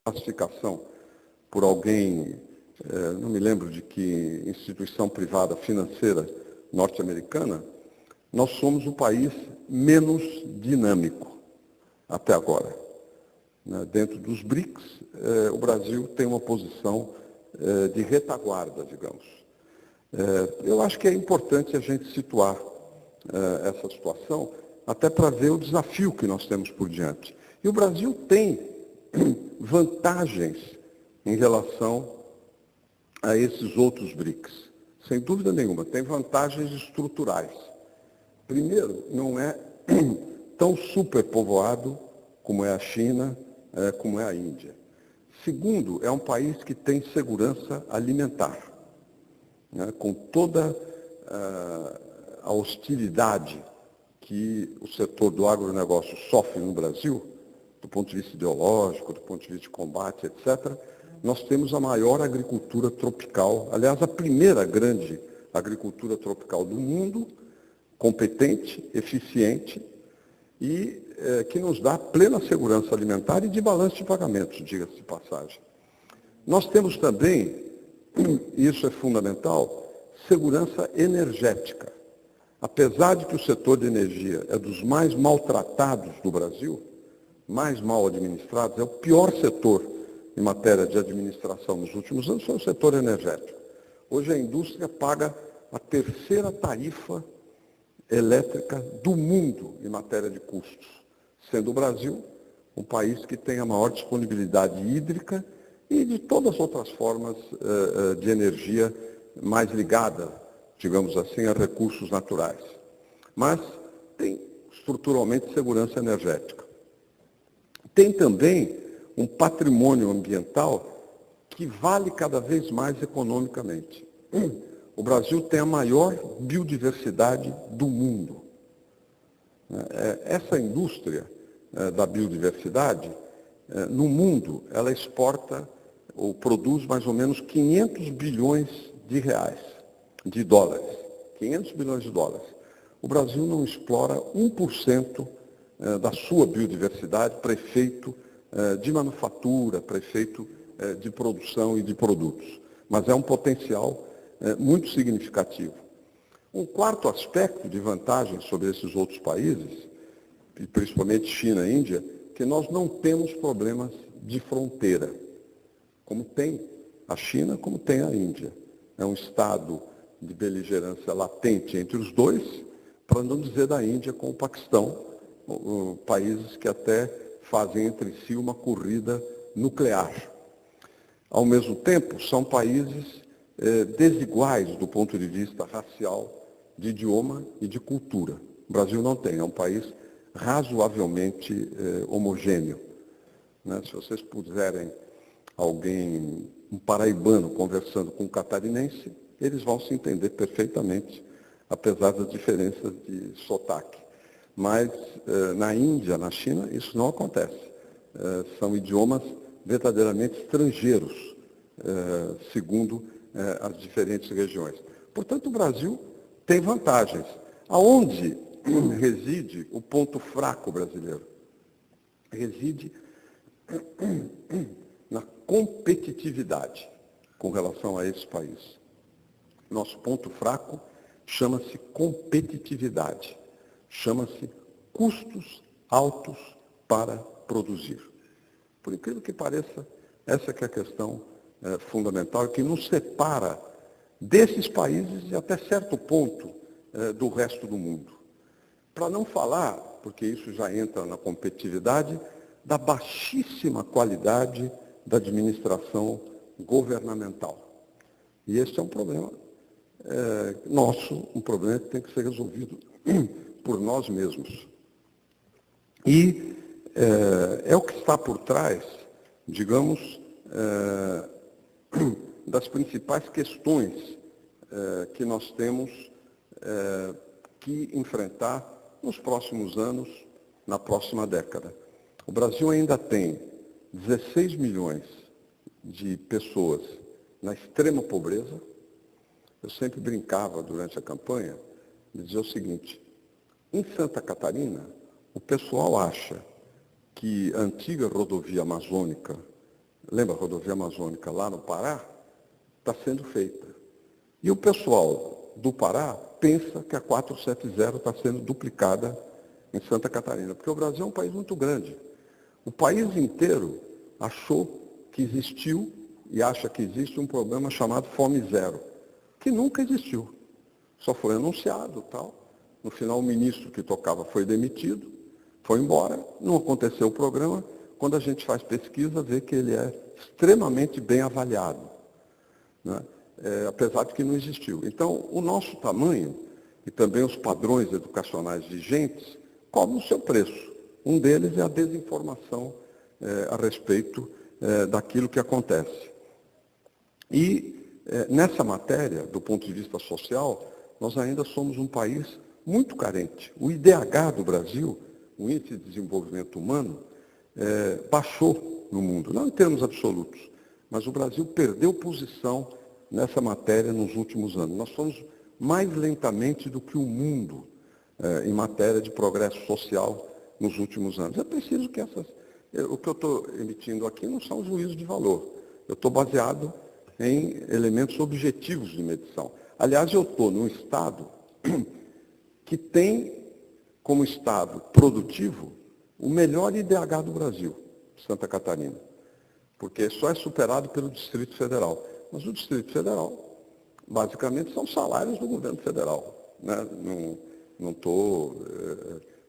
classificação por alguém, não me lembro de que instituição privada financeira norte-americana, nós somos o país menos dinâmico até agora. Dentro dos BRICS, o Brasil tem uma posição de retaguarda, digamos. Eu acho que é importante a gente situar essa situação, até para ver o desafio que nós temos por diante. E o Brasil tem vantagens em relação a esses outros BRICS. Sem dúvida nenhuma, tem vantagens estruturais. Primeiro, não é tão superpovoado como é a China, como é a Índia. Segundo, é um país que tem segurança alimentar, com toda a hostilidade que o setor do agronegócio sofre no Brasil, do ponto de vista ideológico, do ponto de vista de combate, etc., nós temos a maior agricultura tropical, aliás, a primeira grande agricultura tropical do mundo, competente, eficiente e que nos dá plena segurança alimentar e de balanço de pagamentos, diga-se de passagem. Nós temos também, e isso é fundamental, segurança energética. Apesar de que o setor de energia é dos mais maltratados do Brasil, mais mal administrados, é o pior setor em matéria de administração nos últimos anos, foi o setor energético. Hoje a indústria paga a terceira tarifa elétrica do mundo em matéria de custos, sendo o Brasil um país que tem a maior disponibilidade hídrica e de todas as outras formas de energia mais ligada, digamos assim, a recursos naturais. Mas tem estruturalmente segurança energética. Tem também um patrimônio ambiental que vale cada vez mais economicamente. O Brasil tem a maior biodiversidade do mundo. Essa indústria da biodiversidade, no mundo, ela exporta ou produz mais ou menos 500 bilhões de reais, de dólares. 500 bilhões de dólares. O Brasil não explora 1% da sua biodiversidade para efeito de manufatura, para efeito de produção e de produtos. Mas é um potencial muito significativo. Um quarto aspecto de vantagem sobre esses outros países, e principalmente China e Índia, que nós não temos problemas de fronteira, como tem a China, como tem a Índia. É um estado de beligerância latente entre os dois, para não dizer da Índia com o Paquistão, países que até fazem entre si uma corrida nuclear. Ao mesmo tempo, são países desiguais do ponto de vista racial, de idioma e de cultura. O Brasil não tem, é um país razoavelmente homogêneo. Se vocês puserem um paraibano conversando com um catarinense, eles vão se entender perfeitamente, apesar das diferenças de sotaque. Mas na Índia, na China, isso não acontece. São idiomas verdadeiramente estrangeiros, segundo as diferentes regiões. Portanto, o Brasil tem vantagens. Aonde reside o ponto fraco brasileiro? Reside na competitividade com relação a esse país. Nosso ponto fraco chama-se competitividade, chama-se custos altos para produzir. Por incrível que pareça, essa que é a questão fundamental que nos separa desses países e até certo ponto do resto do mundo. Para não falar, porque isso já entra na competitividade, da baixíssima qualidade da administração governamental. E esse é um problema nosso, um problema que tem que ser resolvido por nós mesmos. E é o que está por trás, digamos, das principais questões que nós temos que enfrentar nos próximos anos, na próxima década. O Brasil ainda tem 16 milhões de pessoas na extrema pobreza. Eu sempre brincava durante a campanha, de dizer o seguinte: em Santa Catarina, o pessoal acha que a antiga rodovia amazônica lembra a rodovia amazônica lá no Pará? Está sendo feita. E o pessoal do Pará pensa que a 470 está sendo duplicada em Santa Catarina, porque o Brasil é um país muito grande. O país inteiro achou que existiu e acha que existe um problema chamado fome zero, que nunca existiu. Só foi anunciado, tal. No final, o ministro que tocava foi demitido, foi embora, não aconteceu o programa. Quando a gente faz pesquisa, vê que ele é extremamente bem avaliado, né? Apesar de que não existiu. Então, o nosso tamanho e também os padrões educacionais vigentes cobram o seu preço. Um deles é a desinformação a respeito daquilo que acontece. E nessa matéria, do ponto de vista social, nós ainda somos um país muito carente. O IDH do Brasil, o Índice de Desenvolvimento Humano, baixou no mundo, não em termos absolutos, mas o Brasil perdeu posição nessa matéria nos últimos anos. Nós fomos mais lentamente do que o mundo em matéria de progresso social nos últimos anos. É preciso que o que eu estou emitindo aqui não são juízos de valor. Eu estou baseado em elementos objetivos de medição. Aliás, eu estou num estado que tem como estado produtivo o melhor IDH do Brasil, Santa Catarina, porque só é superado pelo Distrito Federal. Mas o Distrito Federal, basicamente, são salários do governo federal, né? Não estou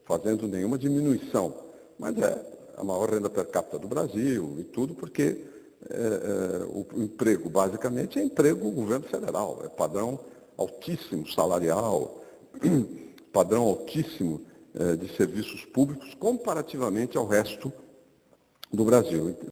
fazendo nenhuma diminuição, mas é a maior renda per capita do Brasil e tudo, porque o emprego, basicamente, é emprego do governo federal, é padrão altíssimo salarial, padrão altíssimo de serviços públicos comparativamente ao resto do Brasil.